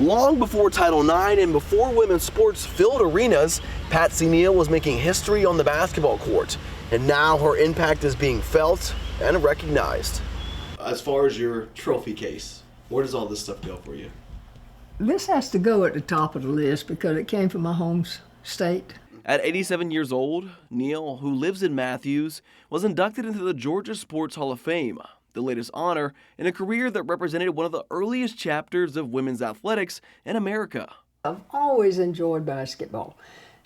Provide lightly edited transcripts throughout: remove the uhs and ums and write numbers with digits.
Long before Title IX and before women's sports filled arenas, Patsy Neal was making history on the basketball court. And now her impact is being felt and recognized. As far as your trophy case, where does all this stuff go for you? This has to go at the top of the list because it came from my home state. At 87 years old, Neal, who lives in Matthews, was inducted into the Georgia Sports Hall of Fame, the latest honor in a career that represented one of the earliest chapters of women's athletics in America. I've always enjoyed basketball,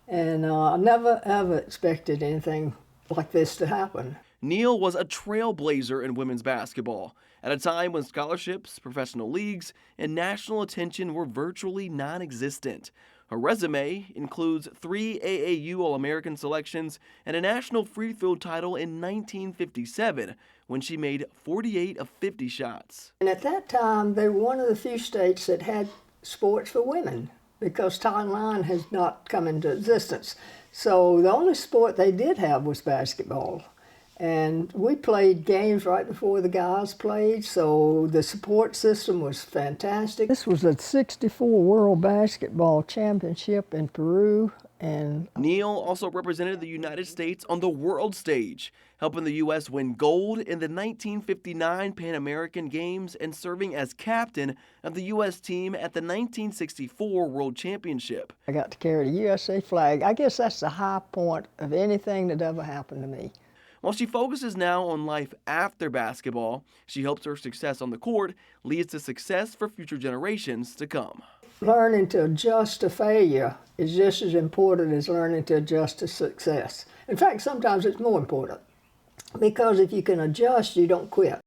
and I never ever expected anything like this to happen. Neal was a trailblazer in women's basketball at a time when scholarships, professional leagues, and national attention were virtually non-existent. Her resume includes 3 AAU All-American selections and a national free throw title in 1957 when she made 48 of 50 shots. And at that time, they were one of the few states that had sports for women because Title IX has not come into existence. So the only sport they did have was basketball. And we played games right before the guys played, so the support system was fantastic. This was a '64 World Basketball Championship in Peru. And Neal also represented the United States on the world stage, helping the U.S. win gold in the 1959 Pan American Games and serving as captain of the U.S. team at the 1964 World Championship. I got to carry the USA flag. I guess that's the high point of anything that ever happened to me. While she focuses now on life after basketball, she hopes her success on the court leads to success for future generations to come. Learning to adjust to failure is just as important as learning to adjust to success. In fact, sometimes it's more important, because if you can adjust, you don't quit.